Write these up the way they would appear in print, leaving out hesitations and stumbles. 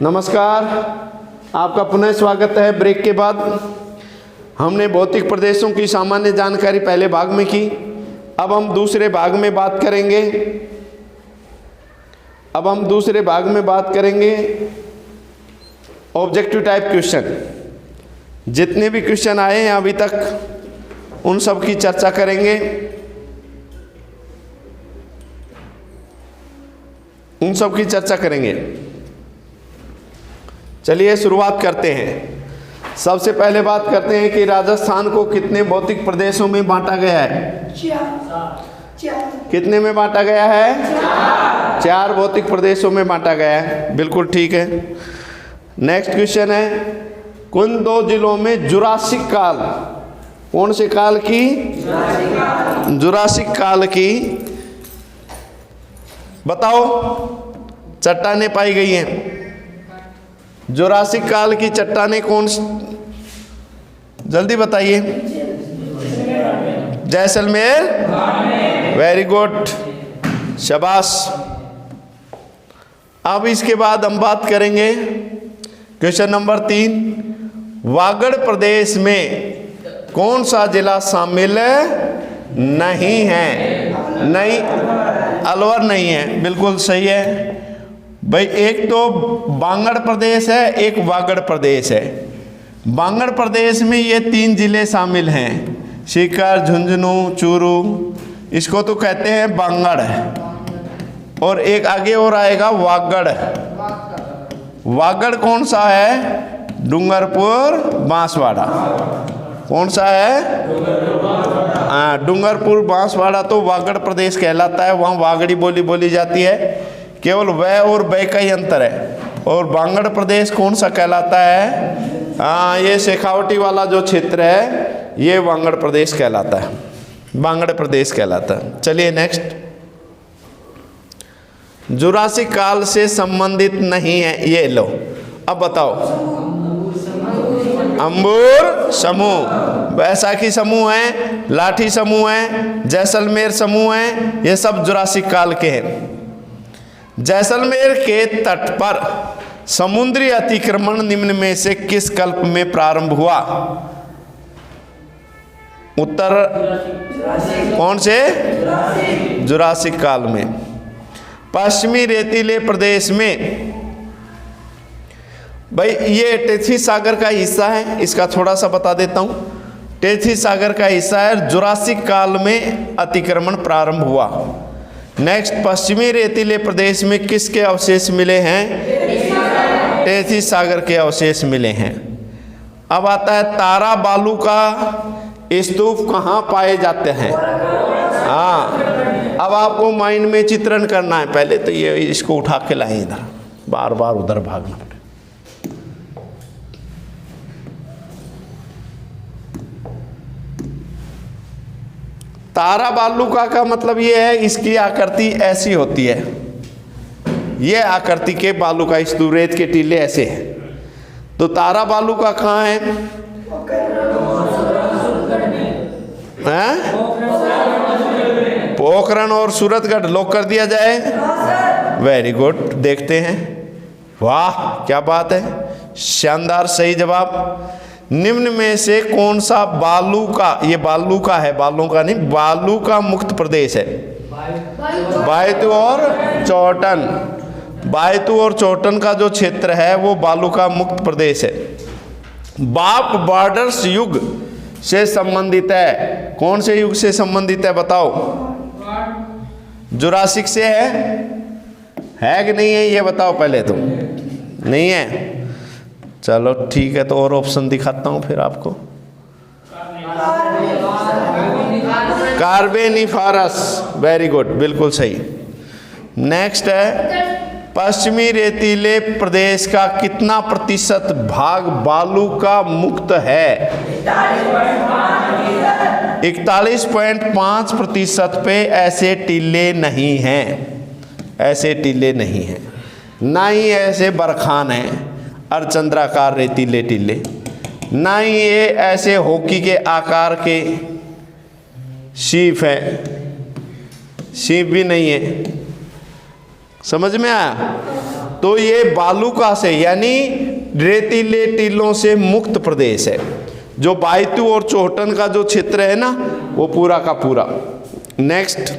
नमस्कार, आपका पुनः स्वागत है। ब्रेक के बाद हमने भौतिक प्रदेशों की सामान्य जानकारी पहले भाग में की। अब हम दूसरे भाग में बात करेंगे ऑब्जेक्टिव टाइप क्वेश्चन। जितने भी क्वेश्चन आए हैं अभी तक उन सब की चर्चा करेंगे। चलिए शुरुआत करते हैं। सबसे पहले बात करते हैं कि राजस्थान को कितने भौतिक प्रदेशों में बांटा गया है? कितने में बांटा गया है? 4 भौतिक प्रदेशों में बांटा गया है। बिल्कुल ठीक है। नेक्स्ट क्वेश्चन है, किन 2 जिलों में जुरासिक काल, कौन से काल की? जुरासिक काल की बताओ चट्टानें पाई गई हैं। जुरासिक काल की चट्टानें कौन सी? जल्दी बताइए। जैसलमेर, वेरी गुड, शाबाश। अब इसके बाद हम बात करेंगे क्वेश्चन नंबर 3, वागड़ प्रदेश में कौन सा जिला शामिल नहीं है? नहीं, अलवर नहीं है। बिल्कुल सही है भाई। एक तो बांगड़ प्रदेश है, एक वागड़ प्रदेश है। बांगड़ प्रदेश में ये 3 जिले शामिल हैं, सीकर, झुंझुनू, चूरू। इसको तो कहते हैं बांगड़। और एक आगे और आएगा वागड़। वागड़ कौन सा है? डूंगरपुर, बांसवाड़ा। कौन सा है? डूंगरपुर, बांसवाड़ा तो वागड़ प्रदेश कहलाता है। वहाँ वागड़ी बोली बोली जाती है। केवल वह और बै का ही अंतर है। और बांगड़ प्रदेश कौन सा कहलाता है? ये शेखावटी वाला जो क्षेत्र है ये वागड़ प्रदेश कहलाता है, बांगड़ प्रदेश कहलाता है। चलिए नेक्स्ट, जुरासिक काल से संबंधित नहीं है ये लो। अब बताओ। अंबुर समूह, बैसाखी समूह है, लाठी समूह है, जैसलमेर समूह है, ये सब जुरासिक काल के हैं। जैसलमेर के तट पर समुद्री अतिक्रमण निम्न में से किस कल्प में प्रारंभ हुआ? उत्तर कौन से? जुरासिक काल में। पश्चिमी रेतीले प्रदेश में, भाई ये टेथी सागर का हिस्सा है, इसका थोड़ा सा बता देता हूं। टेथी सागर का हिस्सा है, जुरासिक काल में अतिक्रमण प्रारंभ हुआ। नेक्स्ट, पश्चिमी रेतीले प्रदेश में किसके अवशेष मिले हैं? टेथी सागर के अवशेष मिले हैं। अब आता है तारा बालू का स्तूप कहाँ पाए जाते हैं? अब आपको माइंड में चित्रण करना है। पहले तो ये इसको उठा के लाए, इधर बार बार उधर भागना पड़े। तारा बालूका का मतलब ये है, इसकी आकृति ऐसी होती है। ये आकृति के बालू का स्तूप, रेत के टीले ऐसे हैं। तो तारा बालूका कहाँ है? पोखरण और सूरतगढ़। लॉक कर दिया जाए? वेरी गुड, देखते हैं। वाह क्या बात है, शानदार, सही जवाब। निम्न में से कौन सा बालू का, ये बालू का है, बालों का नहीं, बालू का मुक्त प्रदेश है? बायतू और चौटन। बायतू और चौटन का जो क्षेत्र है वो बालू का मुक्त प्रदेश है। बाप बॉर्डर्स युग से संबंधित है। कौन से युग से संबंधित है बताओ? जुरासिक से है कि नहीं है ये बताओ पहले तो। नहीं है? चलो ठीक है, तो और ऑप्शन दिखाता हूं फिर आपको। कार्बेनिफारस, वेरी गुड, बिल्कुल सही। नेक्स्ट है, पश्चिमी रेतीले प्रदेश का कितना प्रतिशत भाग बालू का मुक्त है? 41.5% पे ऐसे टीले नहीं हैं। ऐसे टीले नहीं हैं, ना ही ऐसे बरखान हैं अर्धचंद्राकार रेतीले टीले, ना ही ये ऐसे हॉकी के आकार के शीप है। शीप भी नहीं है। समझ में आया? तो ये बालुका से यानी रेतीले टीलों से मुक्त प्रदेश है। जो बायतू और चोहटन का जो क्षेत्र है ना, वो पूरा का पूरा। नेक्स्ट,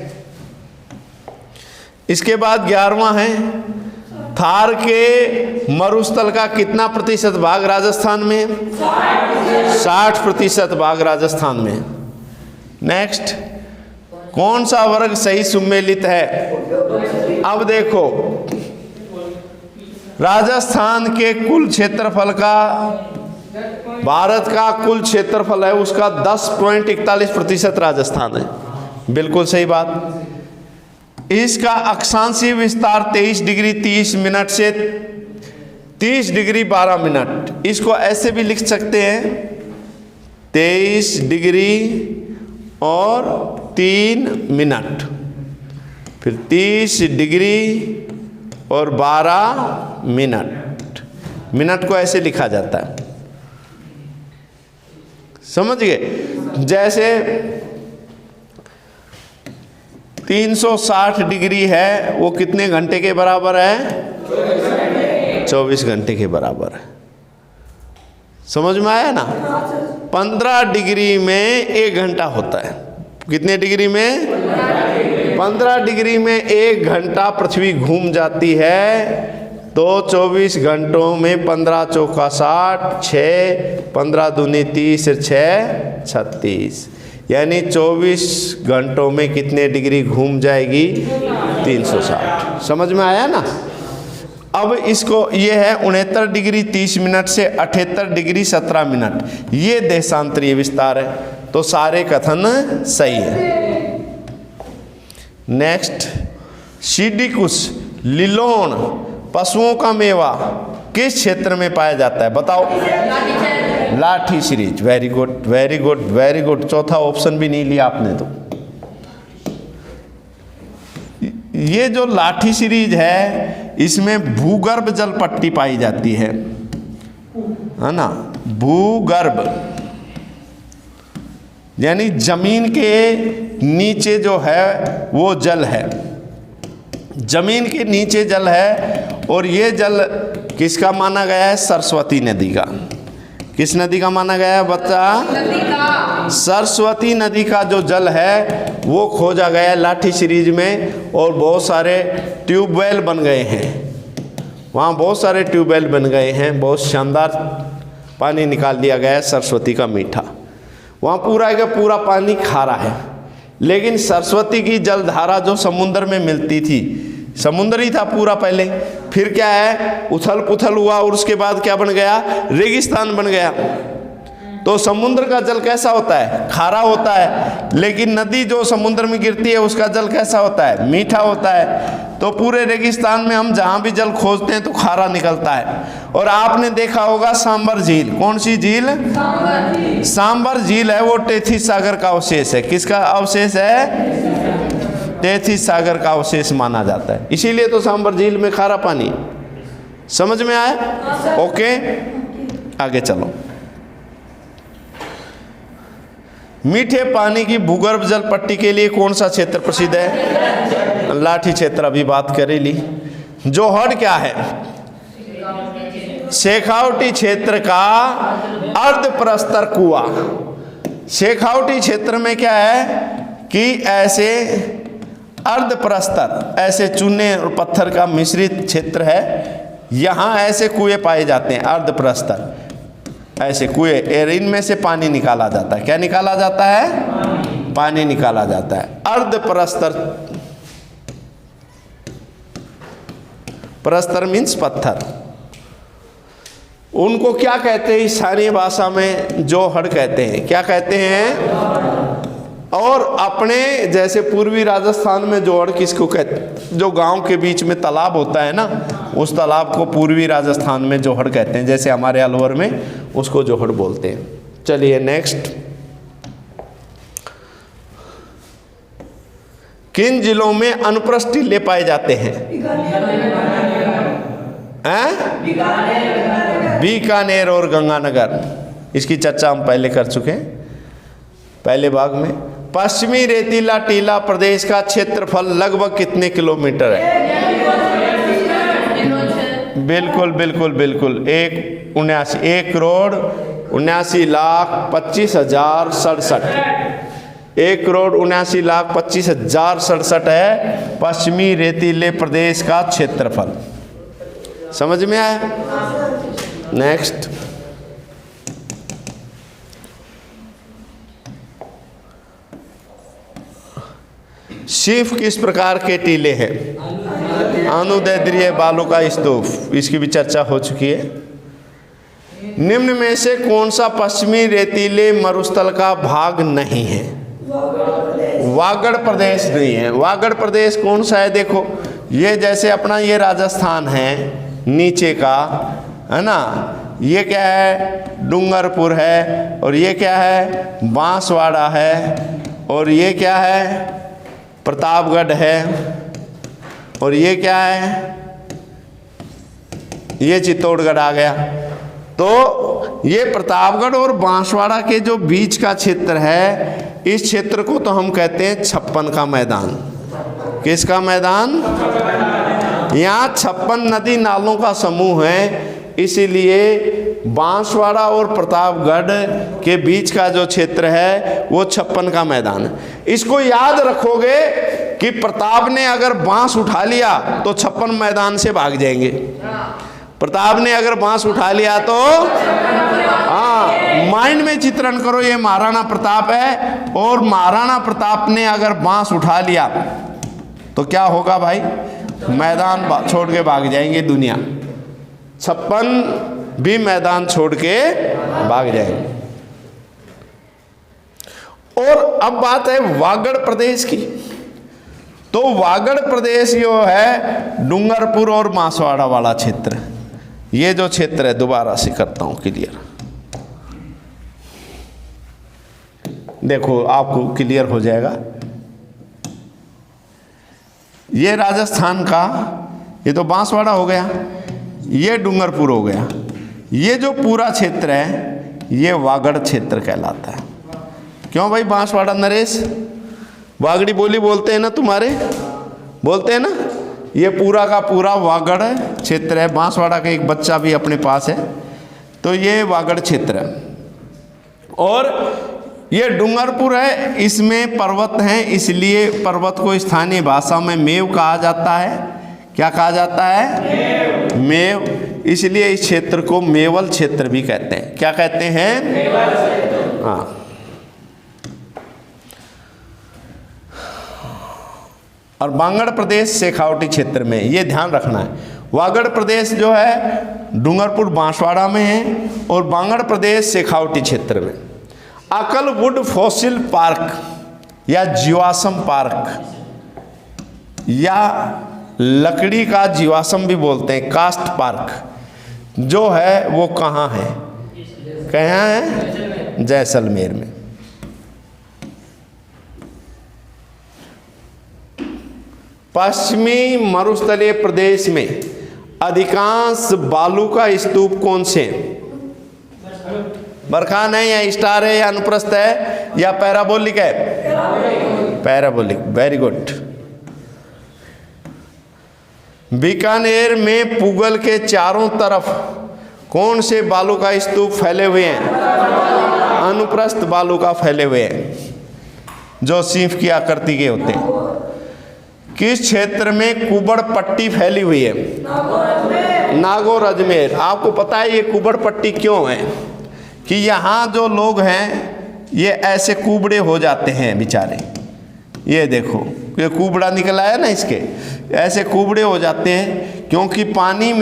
इसके बाद 11वां है, थार के मरुस्थल का कितना प्रतिशत भाग राजस्थान में? 60% भाग राजस्थान में। नेक्स्ट, कौन सा वर्ग सही सुमेलित है? अब देखो, राजस्थान के कुल क्षेत्रफल का, भारत का कुल क्षेत्रफल है उसका 10.41% राजस्थान है। बिल्कुल सही बात। इसका अक्षांशीय विस्तार 23 डिग्री 30 मिनट से 30 डिग्री 12 मिनट। इसको ऐसे भी लिख सकते हैं, 23 डिग्री और 3 मिनट, फिर 30 डिग्री और 12 मिनट। मिनट को ऐसे लिखा जाता है, समझ गए? जैसे 360 डिग्री है, वो कितने घंटे के बराबर है? 24 घंटे के बराबर है। समझ में आया ना? 15 डिग्री में 1 घंटा होता है। कितने डिग्री में? 15 डिग्री में 1 घंटा पृथ्वी घूम जाती है, तो 24 घंटों में 15 चौका 60, 6 15 दूनी 30, 6 36, यानी 24 घंटों में कितने डिग्री घूम जाएगी? 360। समझ में आया ना? अब इसको, ये है 69 डिग्री 30 मिनट से 78 डिग्री 17 मिनट, ये देशांतरीय विस्तार है। तो सारे कथन सही है। नेक्स्ट, सीडिकुस लिलोन पशुओं का मेवा किस क्षेत्र में पाया जाता है? बताओ। लाठी series. Very good, very good, very good. चौथा ऑप्शन भी नहीं लिया आपने। तो ये जो लाठी सीरीज है, इसमें भूगर्भ जल पट्टी पाई जाती है ना? भूगर्भ यानी जमीन के नीचे जो है वो जल है, जमीन के नीचे जल है। और ये जल किसका माना गया है? सरस्वती नदी का। किस नदी का माना गया है बच्चा? सरस्वती नदी का जो जल है वो खोजा गया है लाठी सीरीज में, और बहुत सारे ट्यूबवेल बन गए हैं वहाँ, बहुत सारे ट्यूबवेल बन गए हैं, बहुत शानदार पानी निकाल दिया गया है सरस्वती का मीठा। वहाँ पूरा का पूरा पानी खारा है, लेकिन सरस्वती की जलधारा जो समुद्र में मिलती थी, समुद्र ही था पूरा पहले, फिर क्या है, उथल पुथल हुआ और उसके बाद क्या बन गया? रेगिस्तान बन गया। तो समुद्र का जल कैसा होता है? खारा होता है। लेकिन नदी जो समुद्र में गिरती है उसका जल कैसा होता है? मीठा होता है। तो पूरे रेगिस्तान में हम जहाँ भी जल खोजते हैं तो खारा निकलता है। और आपने देखा होगा सांबर झील, कौन सी झील? सांबर झील है, वो टेथिस सागर का अवशेष है। किसका अवशेष है? टेथिस सागर का अवशेष माना जाता है, इसीलिए तो सांबर झील में खारा पानी। समझ में आया? ओके, आगे चलो। मीठे पानी की भूगर्भ जल पट्टी के लिए कौन सा क्षेत्र प्रसिद्ध है? लाठी क्षेत्र, अभी बात करी ली। जोहड़ क्या है? शेखावटी क्षेत्र का अर्ध प्रस्तर कुआं। शेखावटी क्षेत्र में क्या है कि ऐसे अर्ध प्रस्तर, ऐसे चूने और पत्थर का मिश्रित क्षेत्र है, यहाँ ऐसे कुएं पाए जाते हैं, अर्ध प्रस्तर ऐसे कुएं, और इनमें से पानी निकाला जाता है। क्या निकाला जाता है? पानी निकाला जाता है। अर्ध प्रस्तर, प्रस्तर मीन्स पत्थर, उनको क्या कहते हैं स्थानीय भाषा में? जोहड़ कहते हैं। क्या कहते हैं? और अपने जैसे पूर्वी राजस्थान में जोहड़ किसको कहते हैं? जो गांव के बीच में तालाब होता है ना, उस तालाब को पूर्वी राजस्थान में जोहड़ कहते हैं। जैसे हमारे अलवर में उसको जोहड़ बोलते हैं। चलिए नेक्स्ट, किन जिलों में अनुप्रस्थ टीले पाए जाते हैं? बीकानेर और गंगानगर। इसकी चर्चा हम पहले कर चुके हैं पहले भाग में। पश्चिमी रेतीला टीला प्रदेश का क्षेत्रफल लगभग कितने किलोमीटर है? बिल्कुल बिल्कुल बिल्कुल, 1,79,79,25,067, 1,79,25,067 है पश्चिमी रेतीले प्रदेश का क्षेत्रफल। समझ में आया? नेक्स्ट, सिर्फ किस प्रकार के टीले हैं? अनुदैर्ध्य बालू का स्तूप, इसकी भी चर्चा हो चुकी है। निम्न में से कौन सा पश्चिमी रेतीले मरुस्थल का भाग नहीं है? वागड़ प्रदेश नहीं है। वागड़ प्रदेश कौन सा है? देखो, ये जैसे अपना ये राजस्थान है नीचे का, है ना, ये क्या है? डूंगरपुर है, और ये क्या है? बांसवाड़ा है, और ये क्या है? प्रतापगढ़ है, और ये क्या है? ये चित्तौड़गढ़ आ गया। तो ये प्रतापगढ़ और बांसवाड़ा के जो बीच का क्षेत्र है, इस क्षेत्र को तो हम कहते हैं 56 का मैदान। किसका मैदान? यहाँ 56 नदी नालों का समूह है, इसीलिए बांसवाड़ा और प्रतापगढ़ के बीच का जो क्षेत्र है वो 56 का मैदान है। इसको याद रखोगे कि प्रताप ने अगर बांस उठा लिया तो 56 मैदान से भाग जाएंगे। प्रताप ने अगर बांस उठा लिया तो, हाँ, माइंड में चित्रण करो, ये महाराणा प्रताप है, और महाराणा प्रताप ने अगर बांस उठा लिया तो क्या होगा भाई? मैदान छोड़ के भाग जाएंगे दुनिया। 56 भी मैदान छोड़ के भाग जाएंगे। और अब बात है वागड़ प्रदेश की। तो वागड़ प्रदेश जो है डूंगरपुर और बांसवाड़ा वाला क्षेत्र, ये जो क्षेत्र है, दोबारा से करता हूं क्लियर, देखो आपको क्लियर हो जाएगा। ये राजस्थान का, ये तो बांसवाड़ा हो गया, ये डूंगरपुर हो गया, ये जो पूरा क्षेत्र है ये वागड़ क्षेत्र कहलाता है। क्यों भाई? बांसवाड़ा नरेश, वागड़ी बोली बोलते हैं ना तुम्हारे, बोलते हैं ना? ये पूरा का पूरा वागड़ क्षेत्र है। बांसवाड़ा का एक बच्चा भी अपने पास है, तो ये वागड़ क्षेत्र है। और ये डूंगरपुर है, इसमें पर्वत हैं, इसलिए पर्वत को स्थानीय भाषा में मेव कहा जाता है। क्या कहा जाता है? मेव। इसलिए इस क्षेत्र को मेवल क्षेत्र भी कहते हैं। क्या कहते हैं? हाँ। और वागड़ प्रदेश शेखावटी क्षेत्र में, ये ध्यान रखना है। वागड़ प्रदेश जो है डूंगरपुर बांसवाड़ा में है, और वागड़ प्रदेश शेखावटी क्षेत्र में। अकलवुड फॉसिल पार्क या जीवाश्म पार्क, या लकड़ी का जीवाश्म भी बोलते हैं, कास्ट पार्क, जो है वो कहाँ है? कहाँ है? जैसलमेर में। पश्चिमी मरुस्थलीय प्रदेश में अधिकांश बालू का स्तूप कौन से हैं? बरखान है, या स्टार है, या अनुप्रस्थ है, या पैराबोलिक है? पैराबोलिक। Very good. बीकानेर में पूगल के चारों तरफ कौन से बालू का स्तूप फैले हुए हैं? अनुप्रस्थ बालू का फैले हुए हैं, जो सींफ की आकृति के होते हैं। किस क्षेत्र में कुबड़ पट्टी फैली हुई है? नागौर अजमेर। आपको पता है ये कुबड़ पट्टी क्यों है? कि यहाँ जो लोग हैं ये ऐसे कुबड़े हो जाते हैं बेचारे। ये देखो, ये कुबड़ा निकला है ना, इसके ऐसे कुबड़े हो जाते हैं, क्योंकि पानी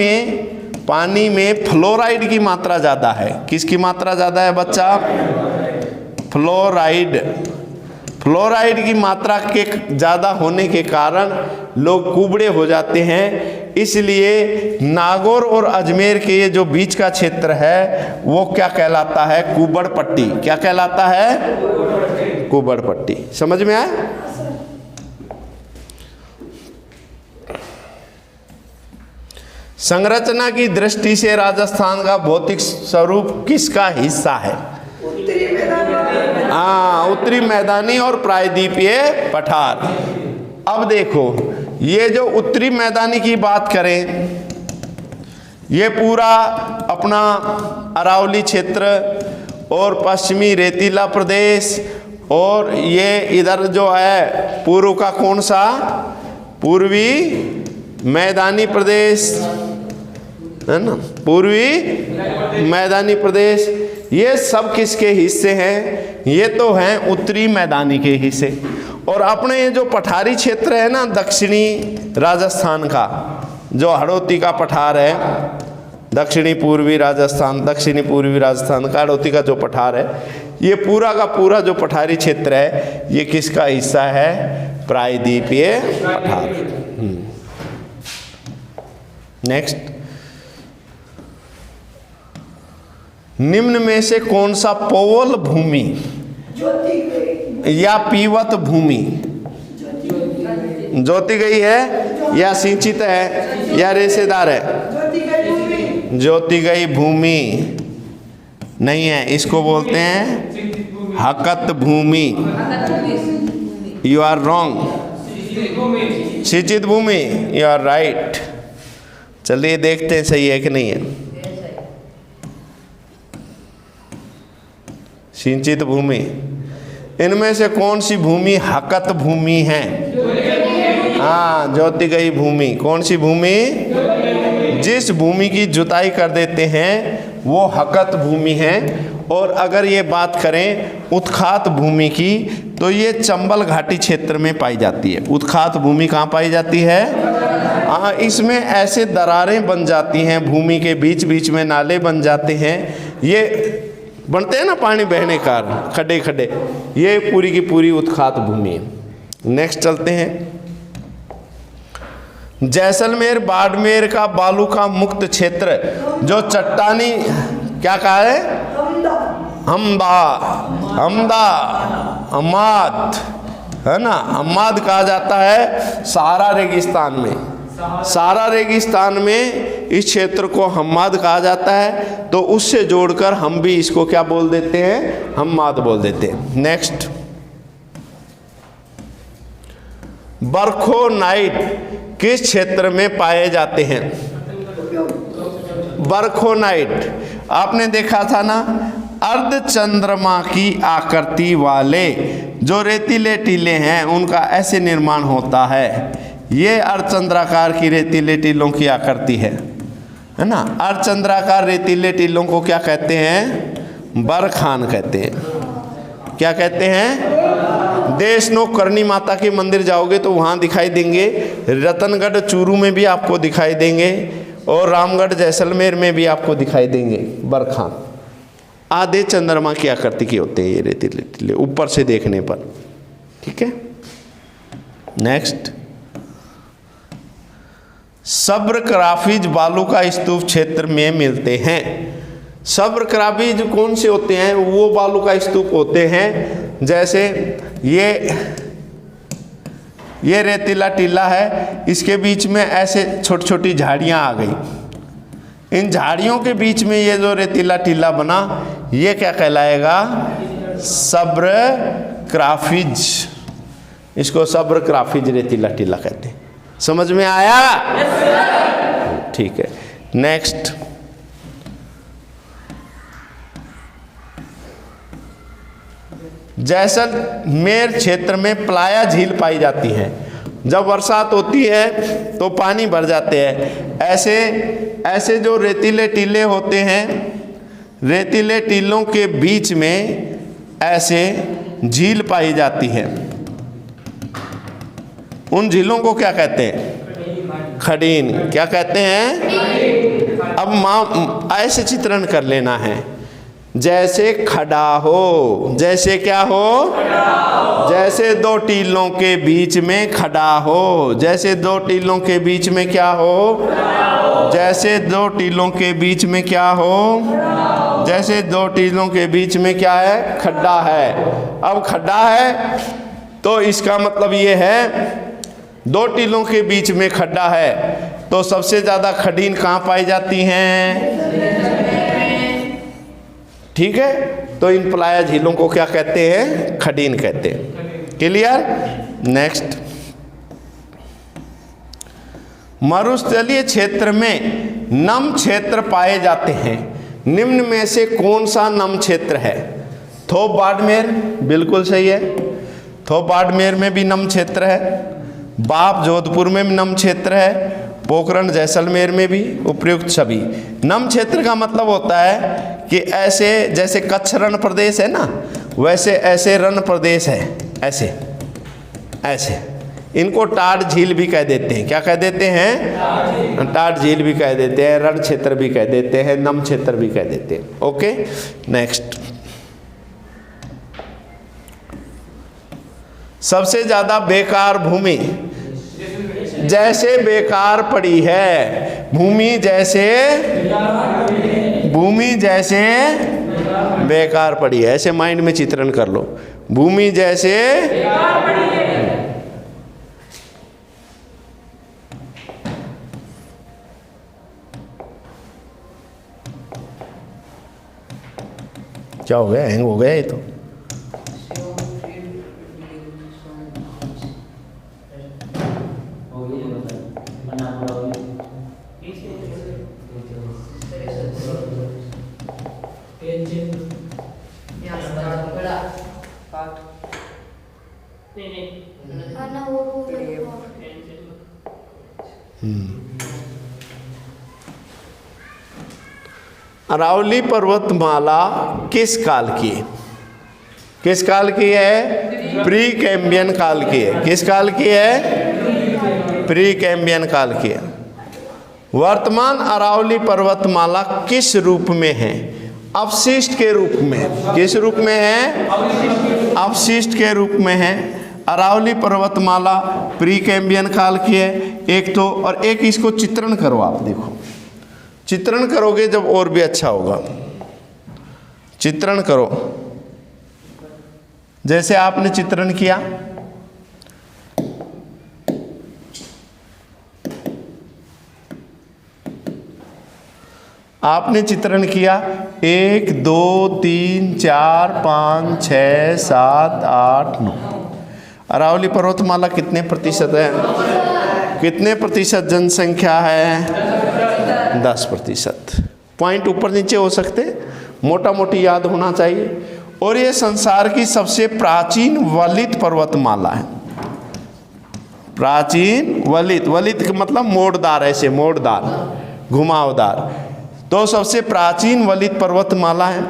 में फ्लोराइड की मात्रा ज़्यादा है। किसकी मात्रा ज़्यादा है बच्चा? फ्लोराइड की मात्रा के ज़्यादा होने के कारण लोग कुबड़े हो जाते हैं। इसलिए नागौर और अजमेर के ये जो बीच का क्षेत्र है वो क्या कहलाता है? कुबड़ पट्टी। क्या कहलाता है? कुबड़ पट्टी। समझ में आया? संरचना की दृष्टि से राजस्थान का भौतिक स्वरूप किसका हिस्सा है? उत्तरी मैदानी और प्रायद्वीपीय पठार। अब देखो, ये जो उत्तरी मैदानी की बात करें, ये पूरा अपना अरावली क्षेत्र और पश्चिमी रेतीला प्रदेश, और ये इधर जो है पूर्व का कौन सा, पूर्वी मैदानी प्रदेश है ना, पूर्वी मैदानी प्रदेश, ये सब किसके हिस्से हैं, ये तो हैं उत्तरी मैदानी के हिस्से। और अपने ये जो पठारी क्षेत्र है ना दक्षिणी राजस्थान का, जो हड़ौती का पठार है, दक्षिणी पूर्वी राजस्थान का हड़ौती का जो पठार है, ये पूरा का पूरा जो पठारी क्षेत्र है ये किसका हिस्सा है, प्रायद्वीपीय पठार। नेक्स्ट, निम्न में से कौन सा पोवल भूमि या पीवत भूमि, जोती गई है या सिंचित है या रेशेदार है, जोती गई भूमि नहीं है, इसको बोलते हैं हकत भूमि। यू आर रॉन्ग, सिंचित भूमि, यू आर राइट। चलिए देखते हैं सही है कि नहीं है। सिंचित भूमि, इनमें से कौन सी भूमि हकत भूमि है? हाँ, जोती गई भूमि। कौन सी भूमि? जिस भूमि की जुताई कर देते हैं वो हकत भूमि है। और अगर ये बात करें उत्खात भूमि की, तो ये चंबल घाटी क्षेत्र में पाई जाती है। उत्खात भूमि कहाँ पाई जाती है? हाँ, इसमें ऐसे दरारें बन जाती हैं, भूमि के बीच बीच में नाले बन जाते हैं, ये बनते हैं ना पानी बहने का, खड्डे खड्डे, ये पूरी की पूरी उत्खात भूमि है। नेक्स्ट चलते हैं। जैसलमेर बाड़मेर का बालू का मुक्त क्षेत्र, जो चट्टानी, क्या कहा है? हमदा, अमाद है ना, अमाद कहा जाता है सहारा रेगिस्तान में। सहारा रेगिस्तान में इस क्षेत्र को हम्माद कहा जाता है, तो उससे जोड़कर हम भी इसको क्या बोल देते हैं? हम्माद बोल देते हैं। नेक्स्ट, बरखोनाइट किस क्षेत्र में पाए जाते हैं? बरखोनाइट आपने देखा था ना, अर्ध चंद्रमा की आकृति वाले जो रेतीले टीले हैं उनका ऐसे निर्माण होता है। ये अर्धचंद्राकार की रेतीले टीलों की आकृति है ना। अर्धचंद्राकार रेतीले टीलों को क्या कहते हैं? बरखान कहते हैं। क्या कहते हैं? देशनो करणी माता के मंदिर जाओगे तो वहाँ दिखाई देंगे, रतनगढ़ चूरू में भी आपको दिखाई देंगे, और रामगढ़ जैसलमेर में भी आपको दिखाई देंगे बरखान। आधे चंद्रमा की आकृति के होते हैं ये रेतीले टीले ऊपर से देखने पर। ठीक है। नेक्स्ट, सब्र क्राफिज बालू का स्तूप क्षेत्र में मिलते हैं। सब्र क्राफिज कौन से होते हैं? वो बालू का स्तूप होते हैं, जैसे ये रेतीला टीला है, इसके बीच में ऐसे छोटी छोटी झाड़ियाँ आ गई। इन झाड़ियों के बीच में ये जो रेतीला टीला बना, ये क्या कहलाएगा? सब्र क्राफिज। इसको सब्र क्राफिज रेतीला टीला कहते हैं। समझ में आया? ठीक है। नेक्स्ट, जैसलमेर क्षेत्र में प्लाया झील पाई जाती है। जब बरसात होती है तो पानी भर जाते हैं। ऐसे जो रेतीले टीले होते हैं, रेतीले टीलों के बीच में ऐसे झील पाई जाती है। उन झीलों को क्या कहते हैं? खडीन। क्या कहते हैं? अब ऐसे चित्रण कर लेना है, जैसे खड़ा हो, जैसे क्या हो? जैसे दो टीलों के बीच में खड़ा हो, जैसे दो टीलों के बीच में क्या हो? जैसे दो टीलों के बीच में क्या हो? जैसे दो टीलों के बीच में क्या है? खड्डा है। अब खड्डा है तो इसका मतलब ये है दो टीलों के बीच में खड्डा है, तो सबसे ज़्यादा खडीन कहाँ पाई जाती हैं? ठीक है। तो इन प्लाया झीलों को क्या कहते हैं? खडीन कहते हैं। क्लियर? नेक्स्ट, मरुस्थलीय क्षेत्र में नम क्षेत्र पाए जाते हैं, निम्न में से कौन सा नम क्षेत्र है? थोप बाड़मेर बिल्कुल सही है, थोप बाड़मेर में भी नम क्षेत्र है, बाप जोधपुर में भी नम क्षेत्र है, पोखरण जैसलमेर में भी, उपर्युक्त सभी। नम क्षेत्र का मतलब होता है कि ऐसे जैसे कच्छ रण प्रदेश है ना, वैसे ऐसे रण प्रदेश है, ऐसे ऐसे। इनको टाट झील भी कह देते हैं। क्या कह देते हैं? टाट झील भी कह देते हैं, रण क्षेत्र भी कह देते हैं, नम क्षेत्र भी कह देते हैं। Okay, next. सबसे ज्यादा बेकार भूमि, जैसे बेकार पड़ी है, भूमि जैसे बेकार पड़ी है, ऐसे माइंड में चित्रण कर लो, भूमि जैसे क्या हो गया? हैंग हो गया ये तो। अरावली पर्वतमाला किस काल की है? किस काल की है? प्री कैम्बियन काल की है। किस काल की है? प्री कैम्बियन काल की है। वर्तमान अरावली पर्वतमाला किस रूप में है? अवशिष्ट के रूप में। किस रूप में है? अवशिष्ट के रूप में है। अरावली पर्वतमाला प्री कैम्बियन काल की है एक तो, और एक इसको चित्रण करो आप, देखो चित्रण करोगे जब और भी अच्छा होगा। चित्रण करो, जैसे आपने चित्रण किया, आपने चित्रण किया 1 2 3 4 5 6 7 8 9। अरावली पर्वतमाला कितने प्रतिशत है? कितने प्रतिशत जनसंख्या है? 10%। पॉइंट ऊपर नीचे हो सकते, मोटा मोटी याद होना चाहिए। और ये संसार की सबसे प्राचीन वलित पर्वतमाला है। प्राचीन वलित, वलित का मतलब मोड़दार, ऐसे मोड़दार, घुमावदार। तो सबसे प्राचीन वलित पर्वतमाला है।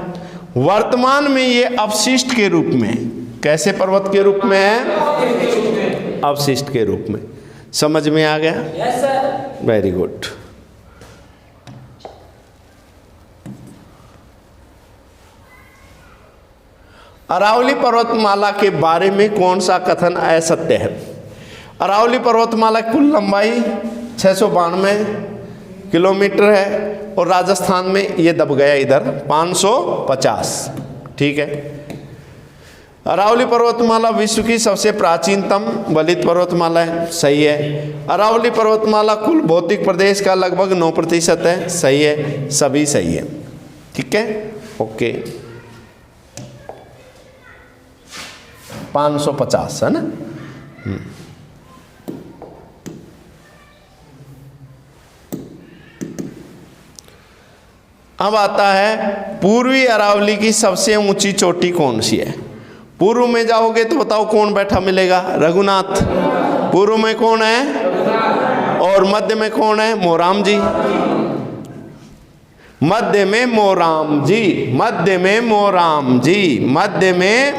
वर्तमान में ये अवशिष्ट के रूप में, कैसे पर्वत के रूप में है? अवशिष्ट के रूप में। समझ में आ गया? Yes sir. Very good. Aravalli पर्वतमाला के बारे में कौन सा कथन असत्य है? अरावली पर्वतमाला की कुल लंबाई 692 किलोमीटर है और राजस्थान में ये दब गया इधर 550। ठीक है। अरावली पर्वतमाला विश्व की सबसे प्राचीनतम वलित पर्वतमाला है। सही है। अरावली पर्वतमाला कुल भौतिक प्रदेश का लगभग 9% है। सही है, सभी सही है। ठीक है, ओके। 550 है ना। अब आता है पूर्वी अरावली की सबसे ऊंची चोटी कौन सी है? पूर्व में जाओगे तो बताओ कौन बैठा मिलेगा? रघुनाथ। पूर्व में कौन है? और मध्य में कौन है? मोराम जी। मध्य में मोराम जी, मध्य में मोराम जी, मध्य में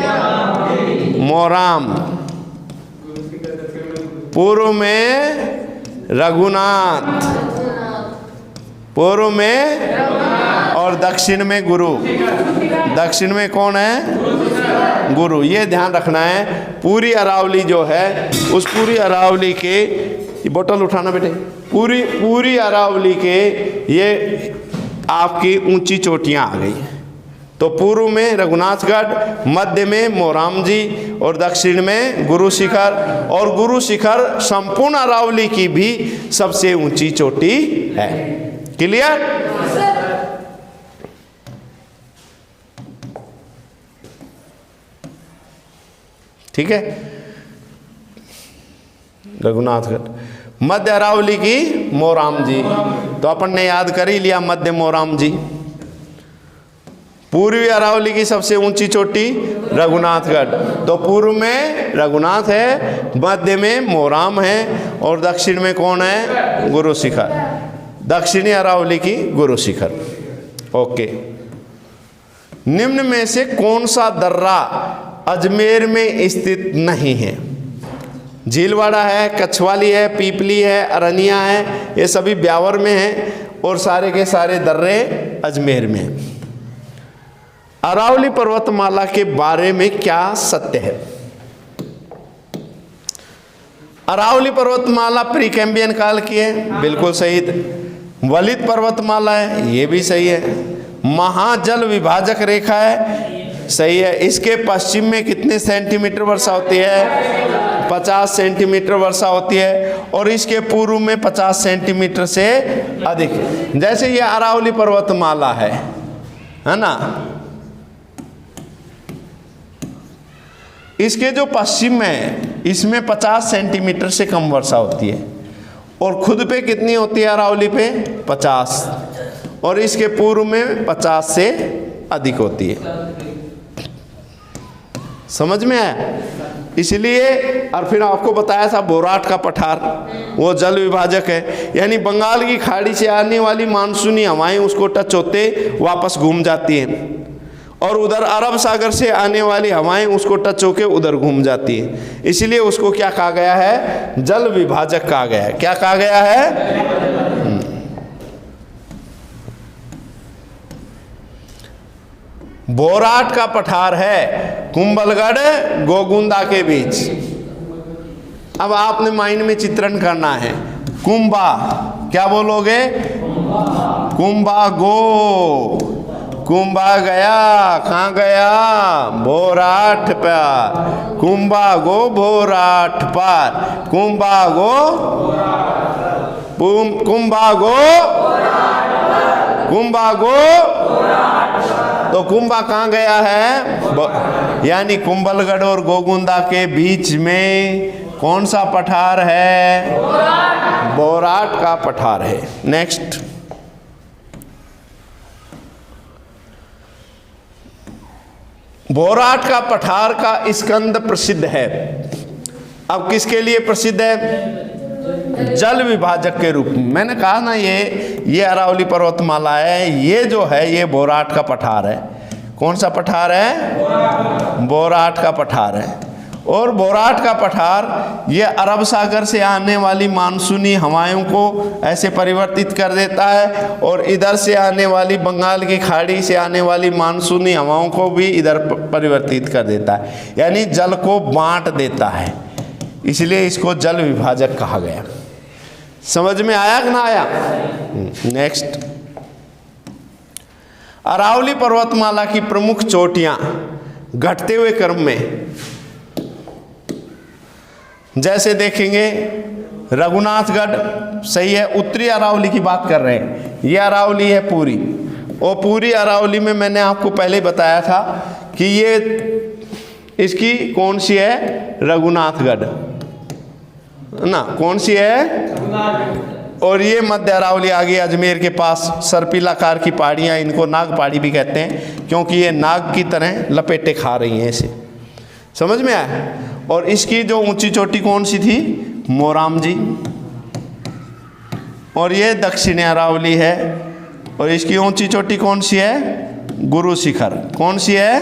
मोराम। पूर्व में रघुनाथ, पूर्व में, और दक्षिण में गुरु। दक्षिण में कौन है? गुरु। ये ध्यान रखना है। पूरी अरावली जो है, उस पूरी अरावली के, ये बोतल उठाना बेटे, पूरी अरावली के ये आपकी ऊंची चोटियां आ गई। तो पूर्व में रघुनाथगढ़, मध्य में मोराम जी और दक्षिण में गुरु शिखर। और गुरु शिखर संपूर्ण अरावली की भी सबसे ऊंची चोटी है। क्लियर? ठीक है। रघुनाथगढ़, मध्य अरावली की मोराम जी, तो अपन ने याद कर ही लिया मध्य मोराम जी। पूर्वी अरावली की सबसे ऊंची चोटी रघुनाथगढ़, तो पूर्व में रघुनाथ है, मध्य में मोराम है और दक्षिण में कौन है? गुरु शिखर, दक्षिणी अरावली की गुरु शिखर। ओके, निम्न में से कौन सा दर्रा अजमेर में स्थित नहीं है? झीलवाड़ा है, कछवाली है, पीपली है, अरनिया है, ये सभी ब्यावर में हैं और सारे के सारे दर्रे अजमेर में हैं। अरावली पर्वतमाला के बारे में क्या सत्य है? अरावली पर्वतमाला प्री कैम्बियन काल की है, बिल्कुल सही। वलित पर्वतमाला है, ये भी सही है। महाजल विभाजक रेखा है, सही है। इसके पश्चिम में कितने सेंटीमीटर वर्षा होती है? 50 सेंटीमीटर वर्षा होती है और इसके पूर्व में 50 सेंटीमीटर से अधिक। जैसे ये अरावली पर्वतमाला है ना, इसके जो पश्चिम में है इसमें 50 सेंटीमीटर से कम वर्षा होती है और खुद पे कितनी होती है अरावली पे? 50, और इसके पूर्व में 50 से अधिक होती है। समझ में आया? इसलिए, और फिर आपको बताया था बोराट का पठार, वो जल विभाजक है, यानी बंगाल की खाड़ी से आने वाली मानसूनी हवाएं उसको टच होते वापस घूम जाती हैं और उधर अरब सागर से आने वाली हवाएं उसको टच होके उधर घूम जाती हैं। इसलिए उसको क्या कहा गया है? जल विभाजक कहा गया है। क्या कहा गया है? बोराट का पठार है कुंभलगढ़ गोगुंदा के बीच। अब आपने माइंड में चित्रण करना है। कुंभा, क्या बोलोगे? कुंभा गो, कुंभा गया, कहाँ गया? बोराट पर। कुंभा गो बोराट पर, कुंभा गो, कुंभा गो, कुंभा गो, तो कुंभा कहाँ गया है? यानी कुंभलगढ़ और गोगुंदा के बीच में कौन सा पठार है? बोराट का पठार है। नेक्स्ट, बोराट का पठार का स्कंद प्रसिद्ध है। अब किसके लिए प्रसिद्ध है? जल विभाजक के रूप में। मैंने कहा ना, ये अरावली पर्वतमाला है, ये जो है ये बोराट का पठार है। कौन सा पठार है? बोराट का पठार है। और बोराट का पठार ये अरब सागर से आने वाली मानसूनी हवाओं को ऐसे परिवर्तित कर देता है और इधर से आने वाली बंगाल की खाड़ी से आने वाली मानसूनी हवाओं को भी इधर परिवर्तित कर देता है, यानी जल को बांट देता है। इसलिए इसको जल विभाजक कहा गया। समझ में आया कि ना आया? नेक्स्ट, अरावली पर्वतमाला की प्रमुख चोटियां घटते हुए क्रम में जैसे देखेंगे, रघुनाथगढ़ सही है, उत्तरी अरावली की बात कर रहे हैं। ये अरावली है पूरी, और पूरी अरावली में मैंने आपको पहले बताया था कि ये इसकी कौन सी है? रघुनाथगढ़ ना, कौन सी है? और ये मध्य अरावली आ गई अजमेर के पास। सर्पिलाकार की पहाड़ियाँ, इनको नाग पहाड़ी भी कहते हैं क्योंकि ये नाग की तरह लपेटे खा रही हैं इसे। समझ में आया? और इसकी जो ऊंची चोटी कौन सी थी? मोराम जी। और ये दक्षिणी अरावली है और इसकी ऊंची चोटी कौन सी है? गुरु शिखर। कौन सी है?